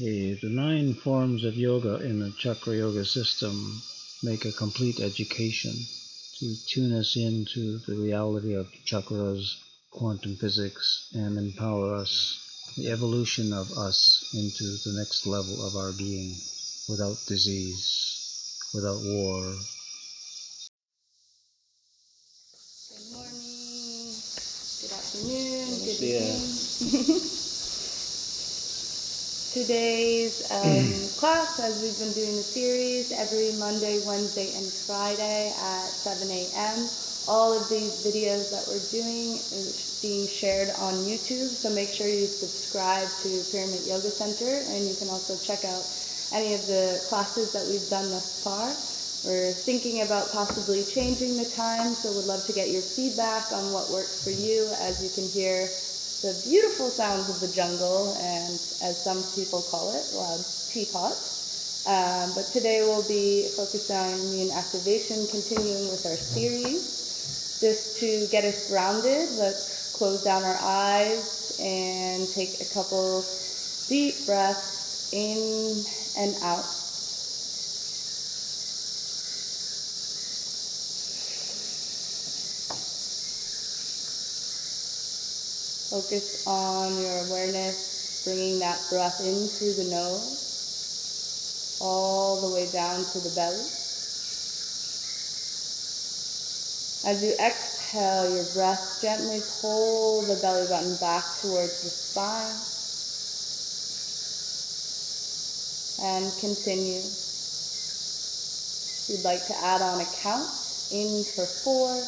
The 9 forms of yoga in the Chakra Yoga system make a complete education to tune us into the reality of chakras, quantum physics, and empower us, the evolution of us into the next level of our being, without disease, without war. Good morning, good afternoon, good evening. Today's class, as we've been doing the series, every Monday, Wednesday, and Friday at 7 a.m. All of these videos that we're doing is being shared on YouTube, so make sure you subscribe to Pyramid Yoga Center, and you can also check out any of the classes that we've done thus far. We're thinking about possibly changing the time, so we'd love to get your feedback on what works for you. As you can hear the beautiful sounds of the jungle, and as some people call it, loud teapots. But today we'll be focused on immune activation, continuing with our series. Just to get us grounded, let's close down our eyes and take a couple deep breaths in and out. Focus on your awareness, bringing that breath in through the nose, all the way down to the belly. As you exhale, your breath gently pull the belly button back towards the spine. And continue. If you'd like to add on a count, in for 4,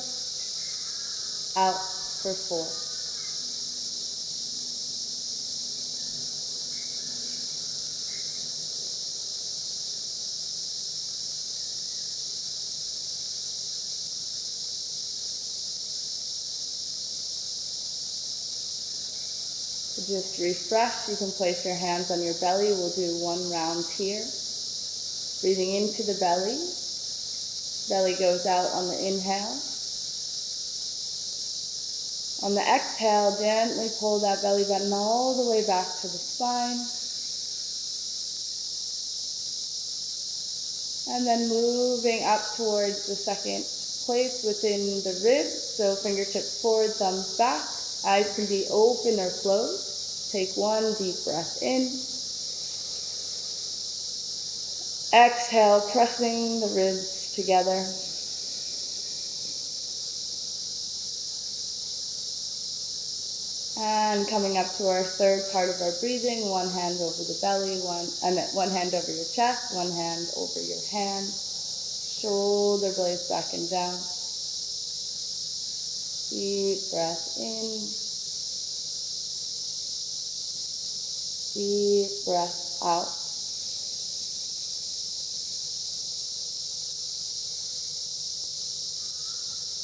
out for 4. To just refresh, you can place your hands on your belly. We'll do 1 round here. Breathing into the belly. Belly goes out on the inhale. On the exhale, gently pull that belly button all the way back to the spine. And then moving up towards the second place within the ribs. So fingertips forward, thumbs back. Eyes can be open or closed. Take 1 deep breath in. Exhale, pressing the ribs together. And coming up to our third part of our breathing, 1 hand over the belly, one hand over your chest, 1 hand over your hand. Shoulder blades back and down. Deep breath in. Deep breath out.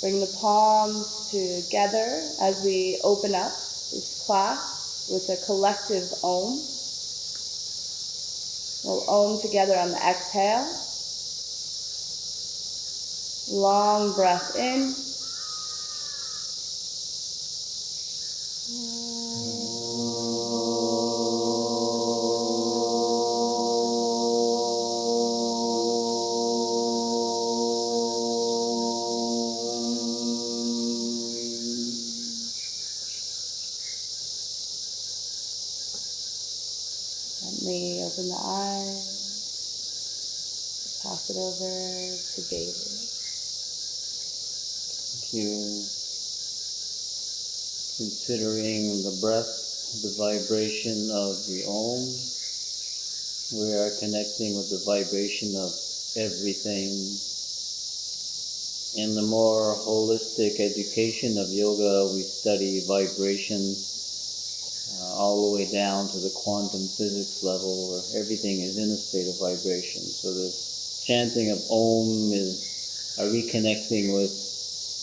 Bring the palms together as we open up this class with a collective Om. We'll Om together on the exhale. Long breath in. Gently open the eyes. Pass it over to David. Thank you. Considering the breath, the vibration of the Om, we are connecting with the vibration of everything. In the more holistic education of yoga, we study vibrations all the way down to the quantum physics level, where everything is in a state of vibration. So the chanting of Om is a reconnecting with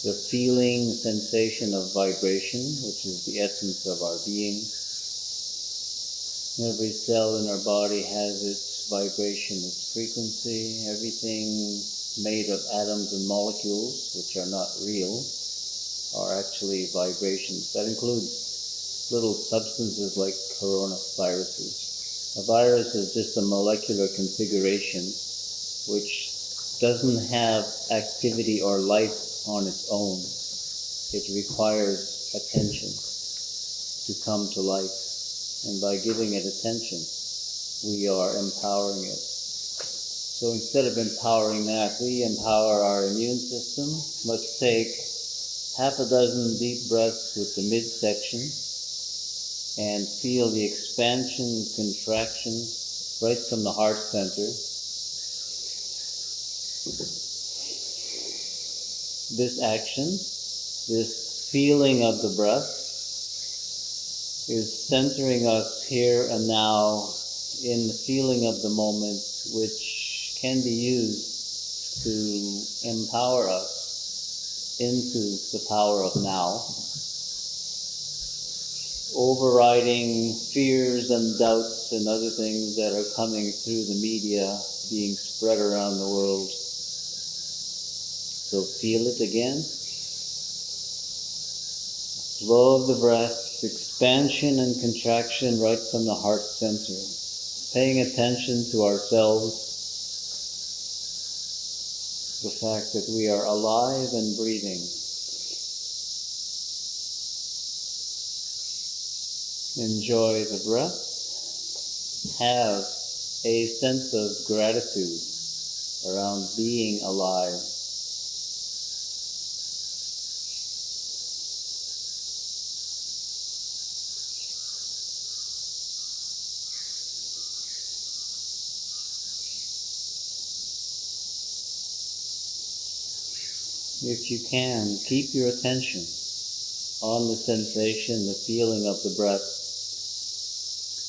the feeling, sensation of vibration, which is the essence of our being. Every cell in our body has its vibration, its frequency. Everything made of atoms and molecules, which are not real, are actually vibrations. That includes little substances like coronaviruses. A virus is just a molecular configuration which doesn't have activity or life on its own. It requires attention to come to life. And by giving it attention, we are empowering it. So instead of empowering that, we empower our immune system. Let's take half a dozen deep breaths with the midsection and feel the expansion, contraction right from the heart center. This action, this feeling of the breath, is centering us here and now in the feeling of the moment, which can be used to empower us into the power of now, overriding fears and doubts and other things that are coming through the media being spread around the world. So feel it again. Flow of the breath, expansion and contraction right from the heart center. Paying attention to ourselves, the fact that we are alive and breathing. Enjoy the breath. Have a sense of gratitude around being alive. If you can, keep your attention on the sensation, the feeling of the breath.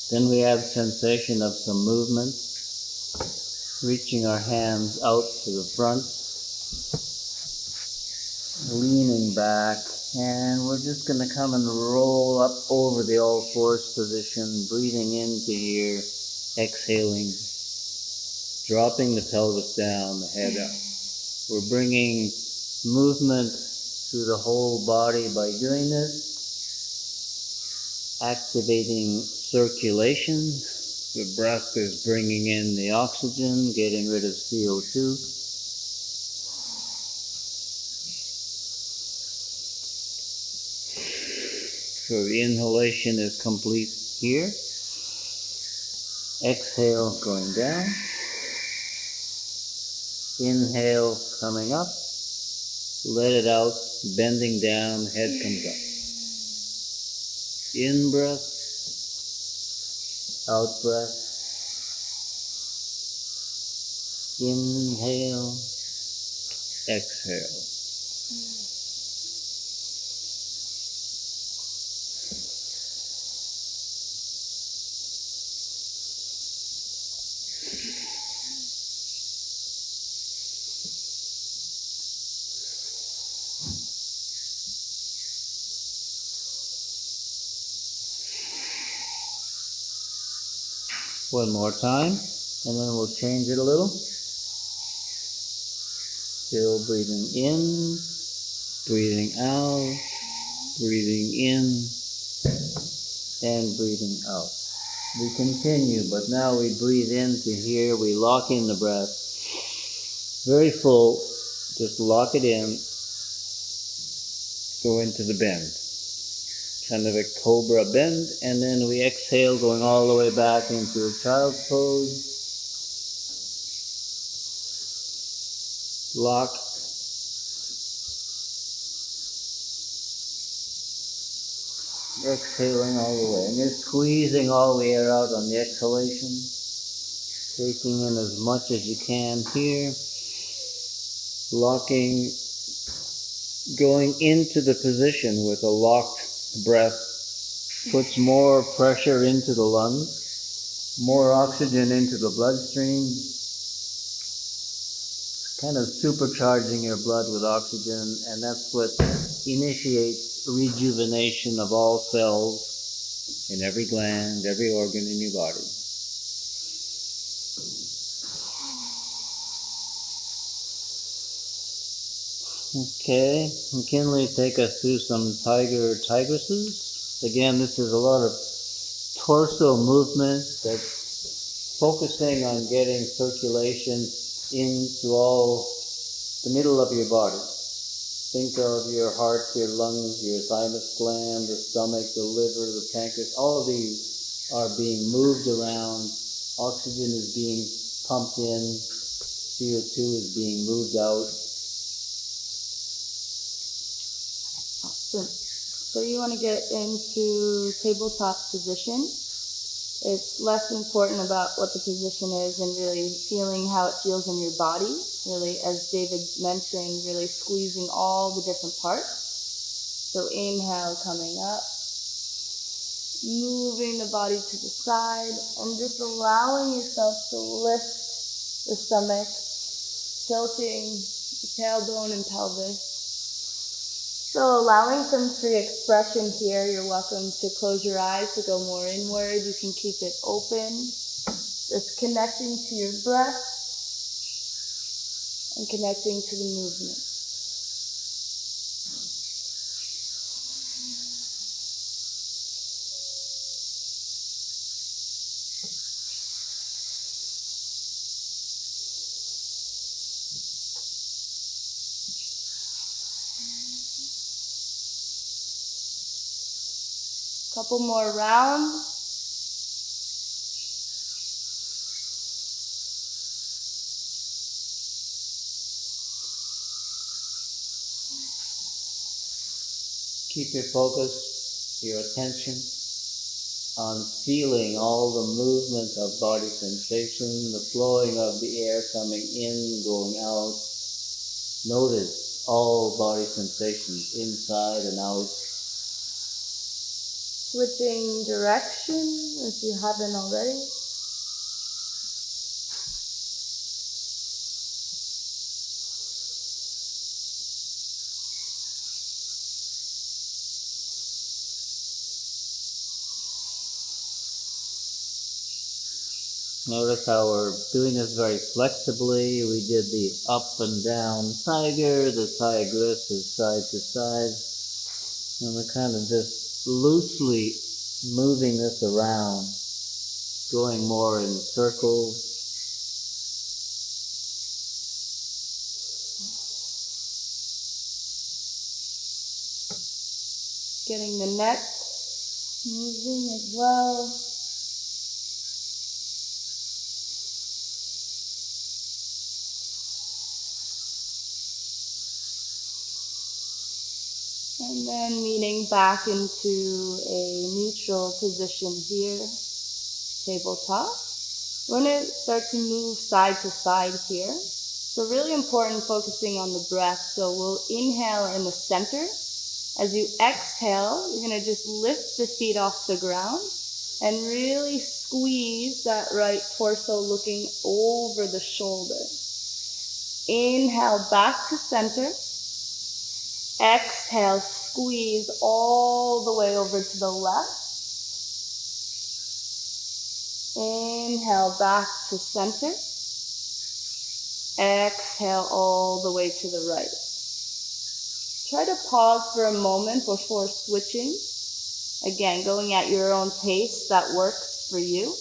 Then we have sensation of some movement, reaching our hands out to the front, leaning back, and we're just going to come and roll up over the all fours position, breathing into here, exhaling, dropping the pelvis down, the head up. We're bringing movement through the whole body by doing this, activating circulation. The breath is bringing in the oxygen, getting rid of CO2. So the inhalation is complete here. Exhale going down. Inhale coming up. Let it out, bending down, head comes up. In breath, out breath. Inhale, exhale. One more time, and then we'll change it a little. Still breathing in, breathing out, breathing in, and breathing out. We continue, but now we breathe into here, we lock in the breath. Very full, just lock it in, go into the bend. Kind of a cobra bend, and then we exhale, going all the way back into a child's pose. Lock. Exhaling all the way. And you're squeezing all the air out on the exhalation. Taking in as much as you can here. Locking. Going into the position with a locked breath puts more pressure into the lungs, more oxygen into the bloodstream, kind of supercharging your blood with oxygen, and that's what initiates rejuvenation of all cells in every gland, every organ in your body. Okay, McKinley, take us through some tigresses. Again, this is a lot of torso movement that focusing on getting circulation into all the middle of your body. Think of your heart, your lungs, your thymus gland, the stomach, the liver, the pancreas. All of these are being moved around. Oxygen is being pumped in. CO2 is being moved out. Awesome. So you want to get into tabletop position. It's less important about what the position is and really feeling how it feels in your body. Really, as David mentioned, really squeezing all the different parts. So inhale, coming up, moving the body to the side, and just allowing yourself to lift the stomach, tilting the tailbone and pelvis. So allowing some free expression here. You're welcome to close your eyes to go more inward. You can keep it open. Just connecting to your breath and connecting to the movement. Couple more rounds. Keep your focus, your attention on feeling all the movement of body sensation, the flowing of the air coming in, going out. Notice all body sensations inside and out. Switching direction if you haven't already. Notice how we're doing this very flexibly. We did the up and down tiger, the tigress is side to side. And we're kind of just loosely moving this around, going more in circles. Getting the neck moving as well. And then leaning back into a neutral position here, tabletop. We're going to start to move side to side here. So really important focusing on the breath. So we'll inhale in the center. As you exhale, you're going to just lift the feet off the ground and really squeeze that right torso looking over the shoulder. Inhale back to center. Exhale, squeeze all the way over to the left. Inhale back to center. Exhale all the way to the right. Try to pause for a moment before switching. Again, going at your own pace that works for you.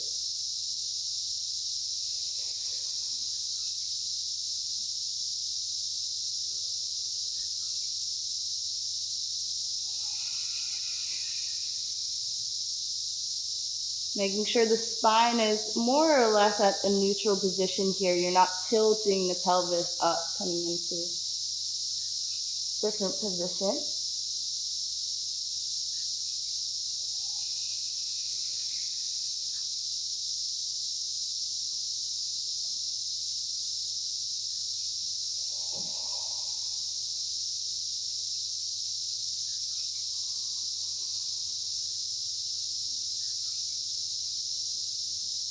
Making sure the spine is more or less at a neutral position here. You're not tilting the pelvis up, coming into different position.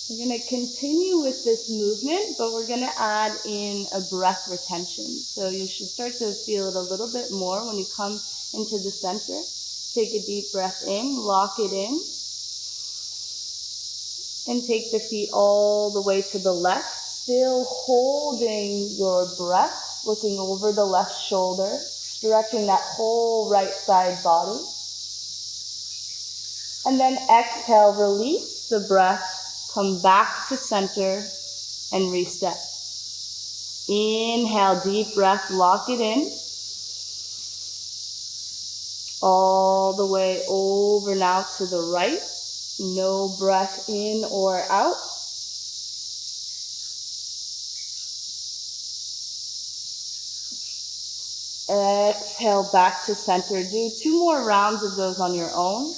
We're going to continue with this movement, but we're going to add in a breath retention. So you should start to feel it a little bit more when you come into the center. Take a deep breath in, lock it in, and take the feet all the way to the left, still holding your breath, looking over the left shoulder, stretching that whole right side body. And then exhale, release the breath. come back to center, and reset. Inhale, deep breath, lock it in. All the way over now to the right. No breath in or out. Exhale back to center. Do 2 more rounds of those on your own.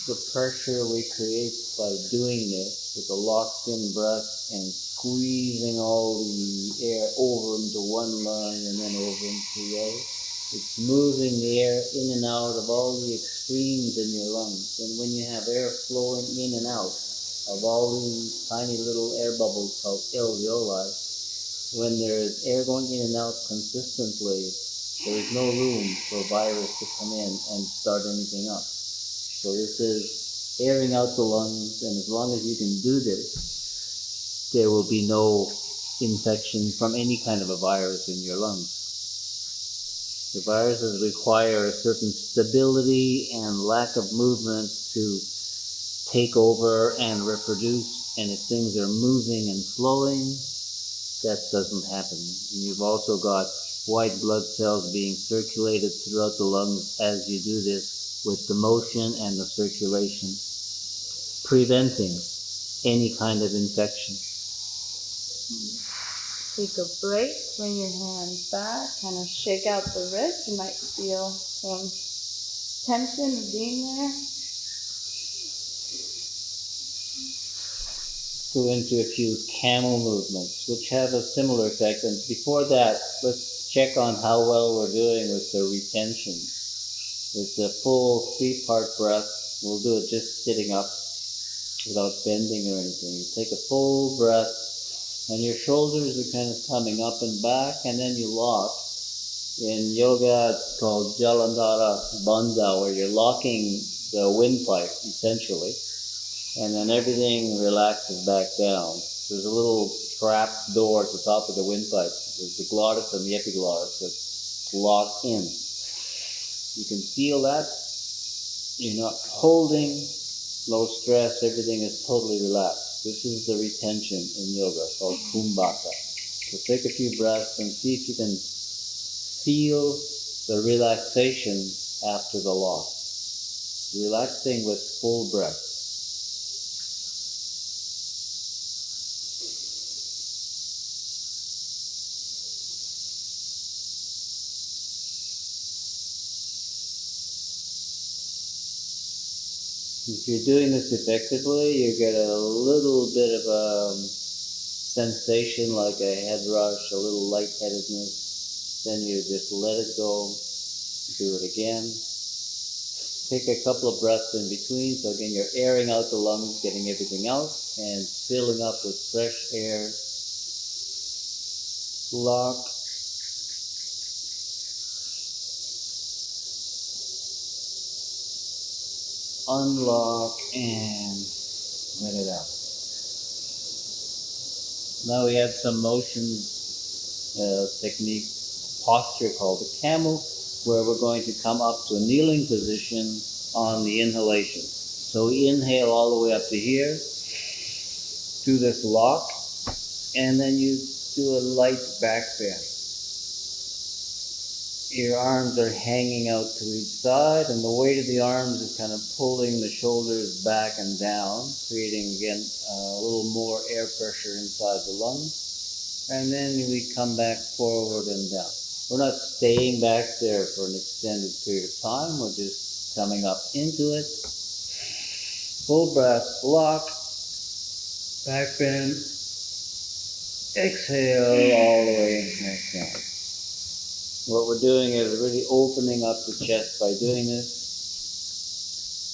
The pressure we create by doing this with a locked-in breath and squeezing all the air over into one lung and then over into the other. It's moving the air in and out of all the extremes in your lungs. And when you have air flowing in and out of all these tiny little air bubbles called alveoli, when there's air going in and out consistently, there is no room for a virus to come in and start anything up. So this is airing out the lungs, and as long as you can do this, there will be no infection from any kind of a virus in your lungs. The viruses require a certain stability and lack of movement to take over and reproduce, and if things are moving and flowing, that doesn't happen. And you've also got white blood cells being circulated throughout the lungs as you do this, with the motion and the circulation, preventing any kind of infection. Take a break, bring your hands back, kind of shake out the wrist. You might feel some tension of being there. Go into a few camel movements, which have a similar effect. And before that, let's check on how well we're doing with the retention. It's a full 3-part breath. We'll do it just sitting up without bending or anything. You take a full breath, and your shoulders are kind of coming up and back, and then you lock. In yoga, it's called Jalandhara Bandha, where you're locking the windpipe, essentially, and then everything relaxes back down. There's a little trap door at the top of the windpipe. There's the glottis and the epiglottis that's locked in. You can feel that. You're not holding, no stress, everything is totally relaxed. This is the retention in yoga called kumbhaka. So take a few breaths and see if you can feel the relaxation after the lock. Relaxing with full breath. If you're doing this effectively, you get a little bit of a sensation like a head rush, a little lightheadedness. Then you just let it go. Do it again. Take a couple of breaths in between. So again, you're airing out the lungs, getting everything out, and filling up with fresh air. Lock. Unlock and let it out. Now we have some motion technique posture called the Camel, where we're going to come up to a kneeling position on the inhalation. So we inhale all the way up to here, do this lock, and then you do a light back bend. Your arms are hanging out to each side, and the weight of the arms is kind of pulling the shoulders back and down, creating, again, a little more air pressure inside the lungs. And then we come back forward and down. We're not staying back there for an extended period of time. We're just coming up into it. Full breath, lock, back bend, exhale all the way back down. What we're doing is really opening up the chest by doing this.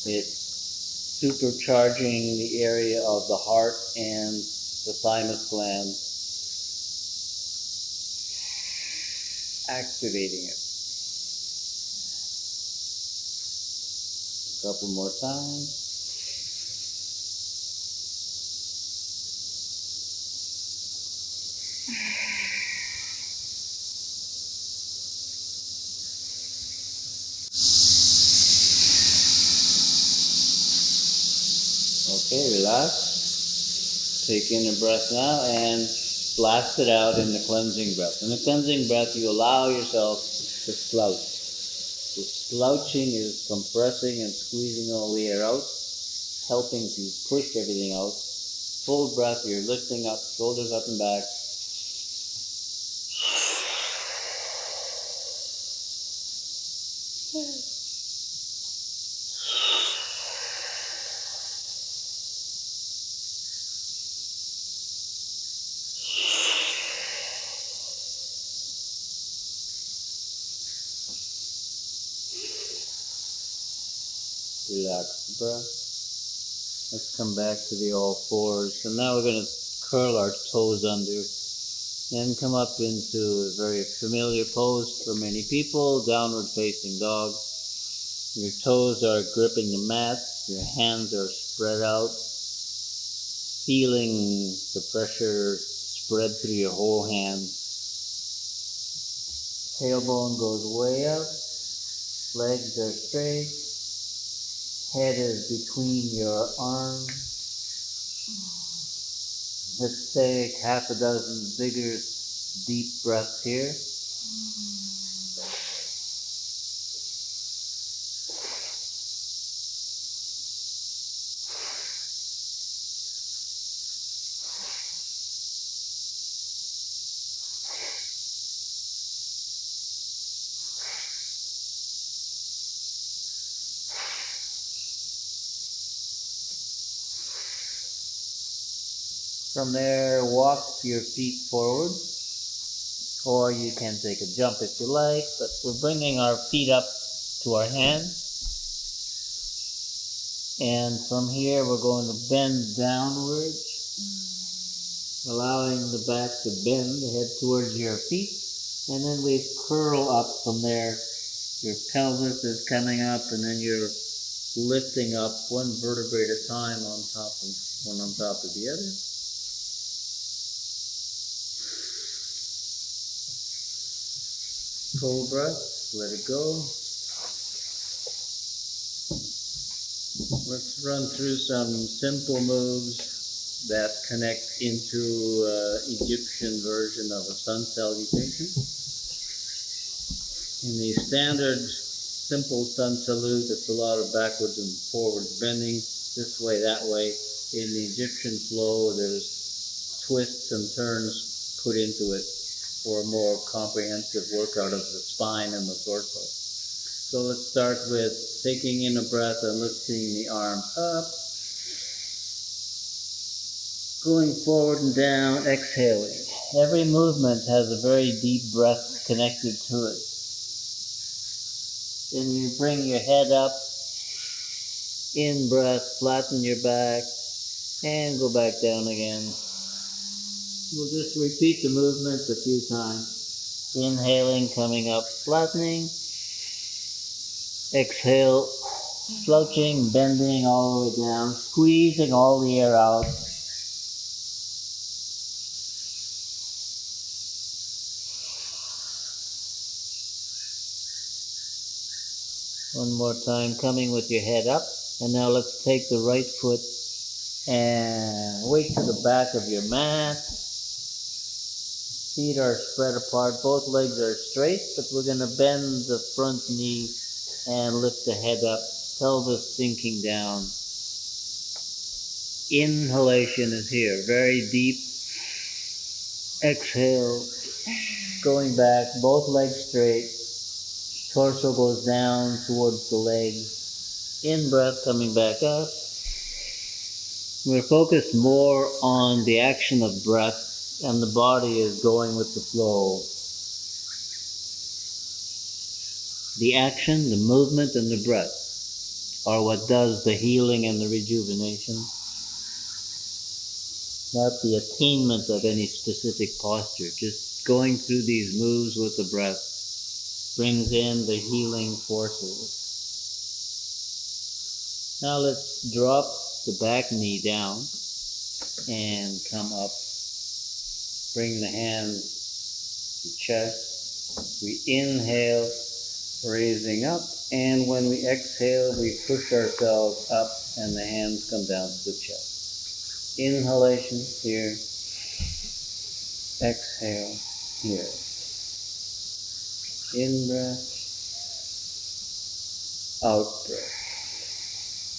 It's supercharging the area of the heart and the thymus gland, activating it. A couple more times. Okay, relax. Take in a breath now and blast it out in the cleansing breath. In the cleansing breath, you allow yourself to slouch. So slouching is compressing and squeezing all the air out, helping to push everything out. Full breath, you're lifting up, shoulders up and back. Relax the breath. Let's come back to the all fours. So now we're going to curl our toes under and come up into a very familiar pose for many people, downward facing dog. Your toes are gripping the mat, your hands are spread out, feeling the pressure spread through your whole hand. Tailbone goes way up, legs are straight, head is between your arms. Let's take half a dozen bigger, deep breaths here. From there, walk your feet forward, or you can take a jump if you like, but we're bringing our feet up to our hands. And from here, we're going to bend downwards, allowing the back to bend, the head towards your feet. And then we curl up from there. Your pelvis is coming up, and then you're lifting up one vertebrae at a time on top of the other. Full breath, let it go. Let's run through some simple moves that connect into Egyptian version of a sun salutation. In the standard simple sun salute, it's a lot of backwards and forwards bending, this way, that way. In the Egyptian flow, there's twists and turns put into it for a more comprehensive workout of the spine and the torso. So let's start with taking in a breath and lifting the arms up. Going forward and down, exhaling. Every movement has a very deep breath connected to it. Then you bring your head up, in breath, flatten your back, and go back down again. We'll just repeat the movements a few times. Inhaling, coming up, flattening. Exhale, slouching, bending all the way down, squeezing all the air out. One more time, coming with your head up. And now let's take the right foot and weight to the back of your mat. Feet are spread apart, both legs are straight, but we're going to bend the front knee and lift the head up, pelvis sinking down. Inhalation is here, very deep. Exhale, going back, both legs straight. Torso goes down towards the legs. In breath, coming back up. We're focused more on the action of breath, and the body is going with the flow. The action, the movement, and the breath are what does the healing and the rejuvenation. not the attainment of any specific posture. Just going through these moves with the breath brings in the healing forces. Now let's drop the back knee down and come up. Bring the hands to chest. We inhale, raising up, and when we exhale, we push ourselves up and the hands come down to the chest. Inhalation here, exhale here. In breath, out breath.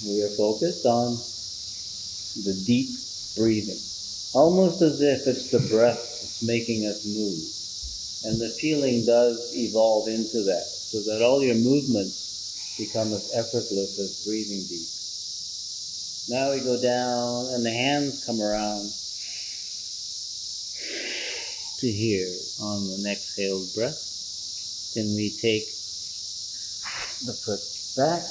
We are focused on the deep breathing, almost as if it's the breath that's making us move. And the feeling does evolve into that, so that all your movements become as effortless as breathing deep. Now we go down and the hands come around to here on an exhaled breath. Then we take the foot back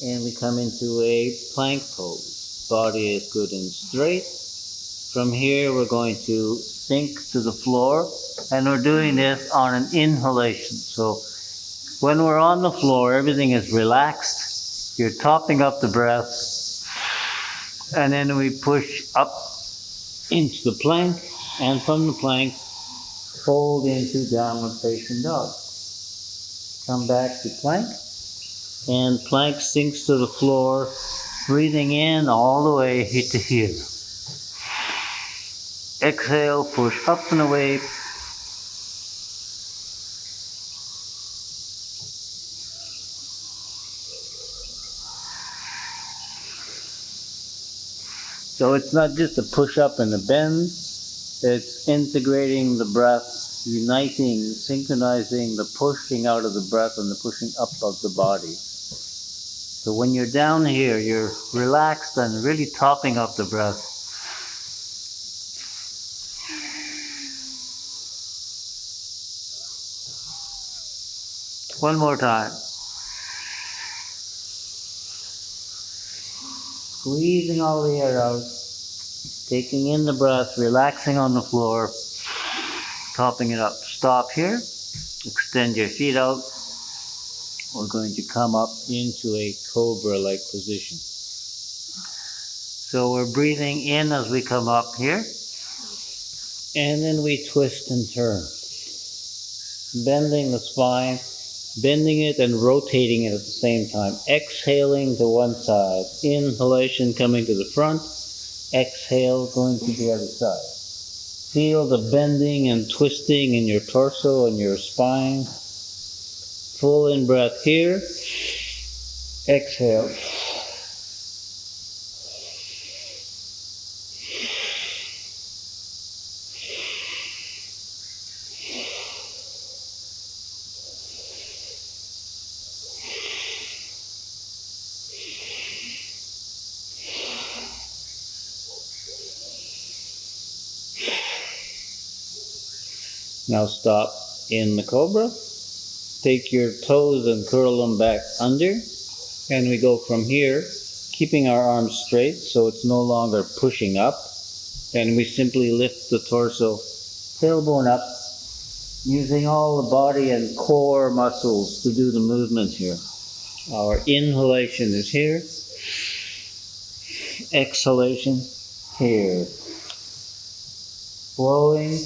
and we come into a plank pose. Body is good and straight. From here we're going to sink to the floor, and we're doing this on an inhalation. So when we're on the floor, everything is relaxed. You're topping up the breath, and then we push up into the plank, and from the plank fold into downward facing dog. Come back to plank, and plank sinks to the floor, breathing in all the way to here. Exhale, push up and away. So it's not just a push up and a bend, it's integrating the breath, uniting, synchronizing the pushing out of the breath and the pushing up of the body. So when you're down here, you're relaxed and really topping up the breath. One more time. Squeezing all the air out, taking in the breath, relaxing on the floor, topping it up. Stop here, extend your feet out. We're going to come up into a cobra-like position. So we're breathing in as we come up here, and then we twist and turn, bending the spine, bending it and rotating it at the same time. Exhaling to one side, inhalation coming to the front, exhale going to the other side. Feel the bending and twisting in your torso and your spine. Full in breath here, exhale. Now stop in the cobra. Take your toes and curl them back under. And we go from here, keeping our arms straight so it's no longer pushing up. And we simply lift the torso, tailbone up, using all the body and core muscles to do the movement here. Our inhalation is here. Exhalation here. Flowing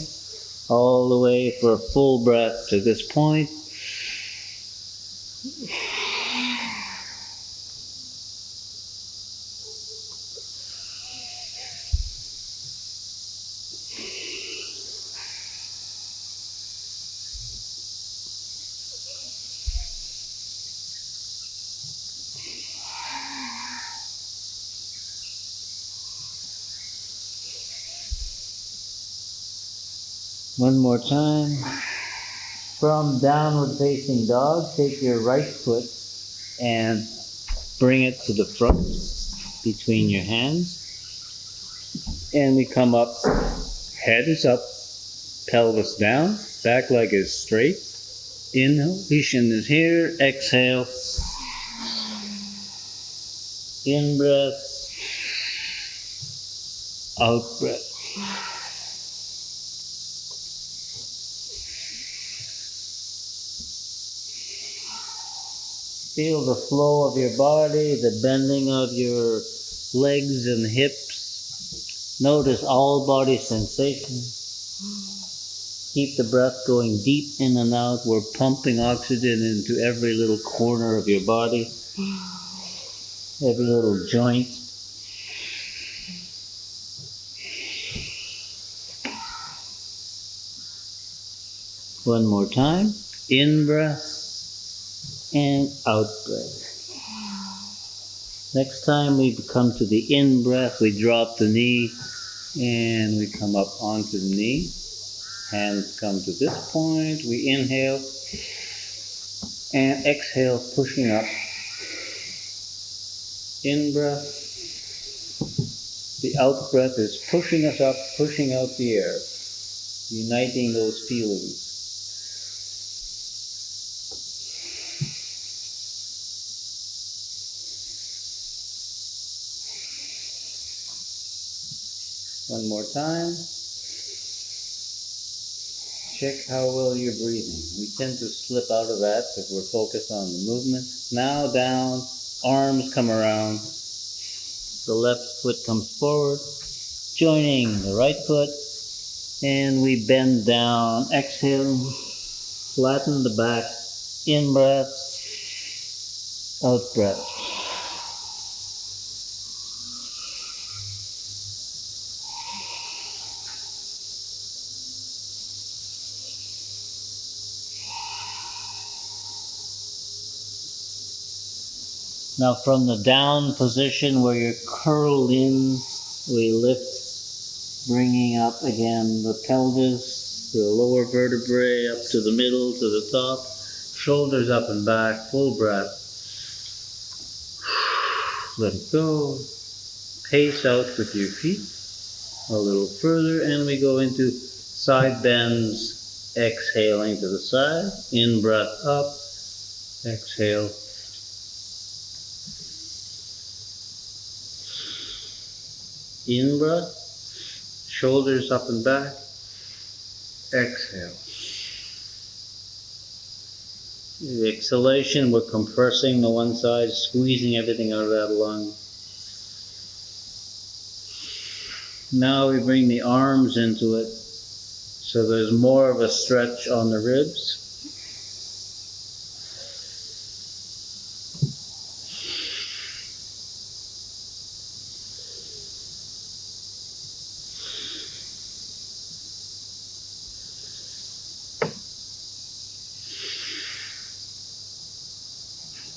all the way for a full breath to this point. One more time. From downward facing dog, take your right foot and bring it to the front between your hands. And we come up, head is up, pelvis down, back leg is straight. Inhalation is here, exhale. In breath, Out breath. Feel the flow of your body, the bending of your legs and hips. Notice all body sensations. Keep the breath going deep in and out. We're pumping oxygen into every little corner of your body, every little joint. One more time. In breath and out breath. Next time we come to the in breath, we drop the knee and we come up onto the knee. Hands come to this point. We inhale and exhale, pushing up. In breath. The out breath is pushing us up, pushing out the air, uniting those feelings. One more time. Check how well you're breathing. We tend to slip out of that because we're focused on the movement. Now down, arms come around. The left foot comes forward, joining the right foot, and we bend down. Exhale, flatten the back. In breath, out breath. Now from the down position where you're curled in, we lift, bringing up again the pelvis, the lower vertebrae up to the middle, to the top, shoulders up and back, full breath. Let it go. Pace out with your feet a little further, and we go into side bends, exhaling to the side, in breath up, exhale. In breath, shoulders up and back, exhale. The exhalation, we're compressing the one side, squeezing everything out of that lung. Now we bring the arms into it, so there's more of a stretch on the ribs.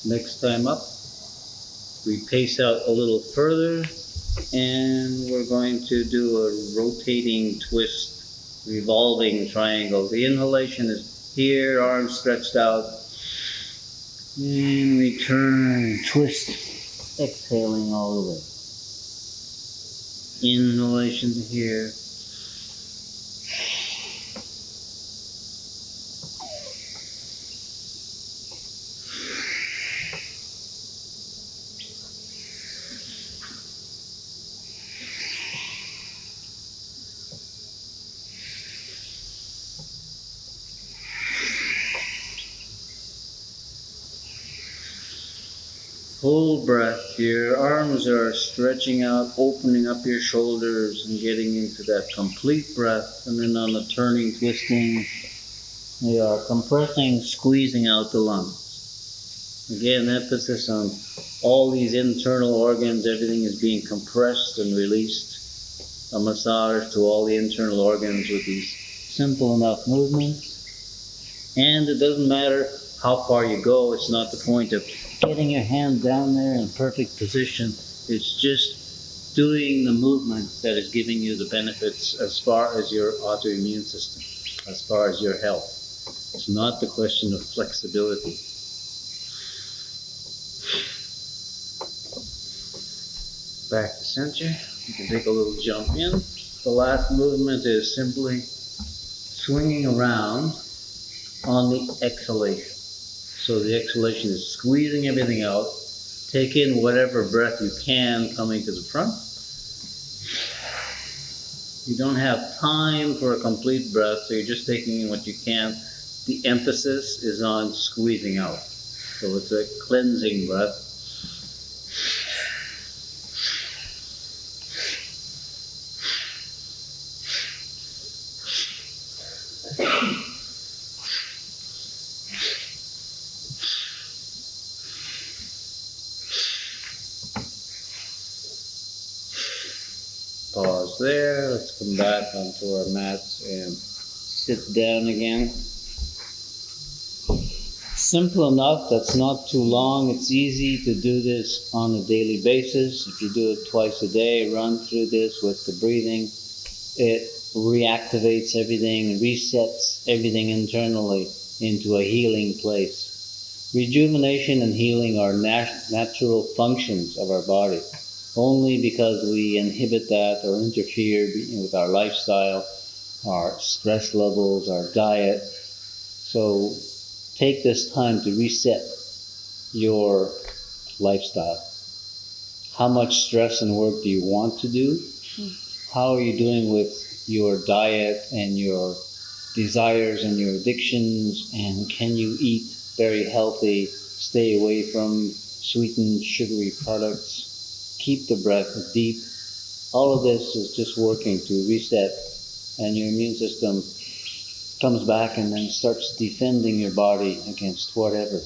Next time up, we pace out a little further, and we're going to do a rotating twist, revolving triangle. The inhalation is here, arms stretched out, and we turn, twist, exhaling all the way. Inhalation to here. Full breath. Your arms are stretching out, opening up your shoulders and getting into that complete breath. And then on the turning, twisting, we are compressing, squeezing out the lungs. Again, emphasis on all these internal organs, everything is being compressed and released. A massage to all the internal organs with these simple enough movements. And it doesn't matter how far you go, it's not the point of getting your hand down there in perfect position. It's just doing the movement that is giving you the benefits as far as your autoimmune system, as far as your health. It's not the question of flexibility. Back to center. You can take a little jump in. The last movement is simply swinging around on the exhalation. So the exhalation is squeezing everything out. Take in whatever breath you can coming to the front. You don't have time for a complete breath, so you're just taking in what you can. The emphasis is on squeezing out. So it's a cleansing breath. Pause there. Let's come back onto our mats and sit down again. Simple enough, that's not too long. It's easy to do this on a daily basis. If you do it twice a day, run through this with the breathing. It reactivates everything, resets everything internally into a healing place. Rejuvenation and healing are natural functions of our body. Only because we inhibit that or interfere with our lifestyle, our stress levels, our diet. So take this time to reset your lifestyle. How much stress and work do you want to do? How are you doing with your diet and your desires and your addictions? And can you eat very healthy? Stay away from sweetened, sugary products. Keep the breath deep. All of this is just working to reset, and your immune system comes back and then starts defending your body against whatever.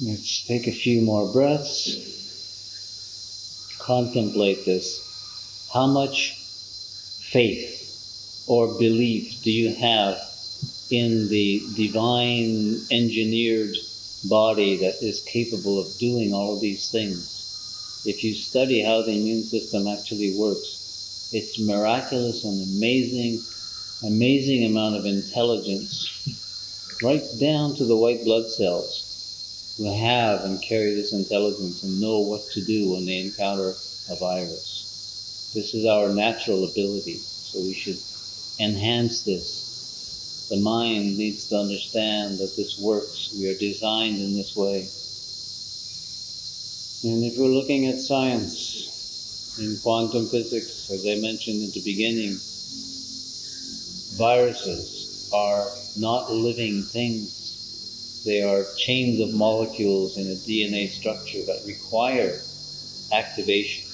Let's take a few more breaths. Contemplate this. How much faith or belief do you have in the divine engineered body that is capable of doing all of these things? If you study how the immune system actually works, it's miraculous and amazing amount of intelligence, right down to the white blood cells, who have and carry this intelligence and know what to do when they encounter a virus. This is our natural ability, so we should enhance this. The mind needs to understand that this works. We are designed in this way. And if we're looking at science, in quantum physics, as I mentioned at the beginning, viruses are not living things. They are chains of molecules in a DNA structure that require activation,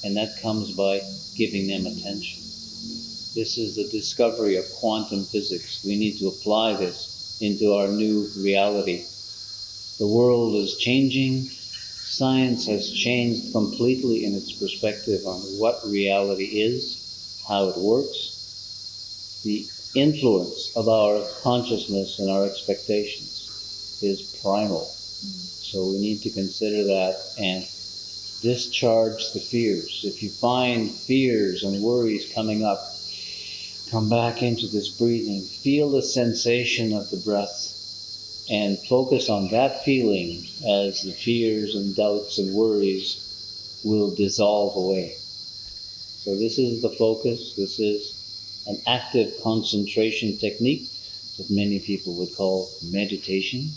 and that comes by giving them attention. This is the discovery of quantum physics. We need to apply this into our new reality. The world is changing. Science has changed completely in its perspective on what reality is, how it works. The influence of our consciousness and our expectations is primal. So we need to consider that and discharge the fears. If you find fears and worries coming up, come back into this breathing. Feel the sensation of the breath and focus on that feeling as the fears and doubts and worries will dissolve away. So this is the focus. This is an active concentration technique that many people would call meditation.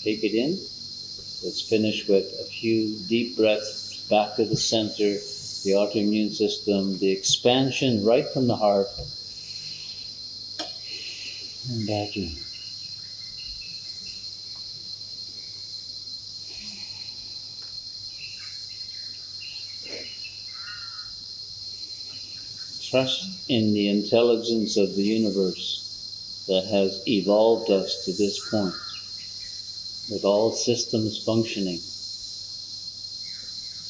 Take it in. Let's finish with a few deep breaths back to the center, the autoimmune system, the expansion right from the heart, and back in. Trust in the intelligence of the universe that has evolved us to this point, with all systems functioning,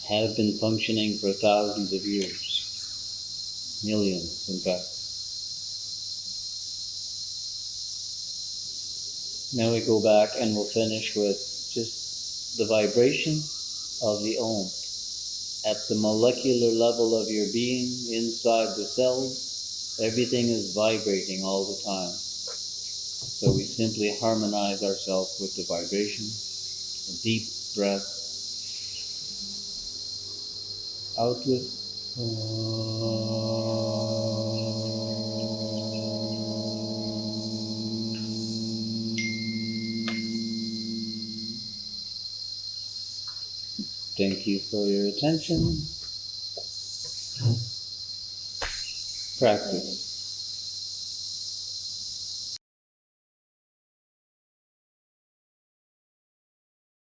have been functioning for thousands of years, millions in fact. Now we go back and we'll finish with just the vibration of the Om. At the molecular level of your being, inside the cells, everything is vibrating all the time. So we simply harmonize ourselves with the vibration, a deep breath, out with Thank you for your attention. Practice.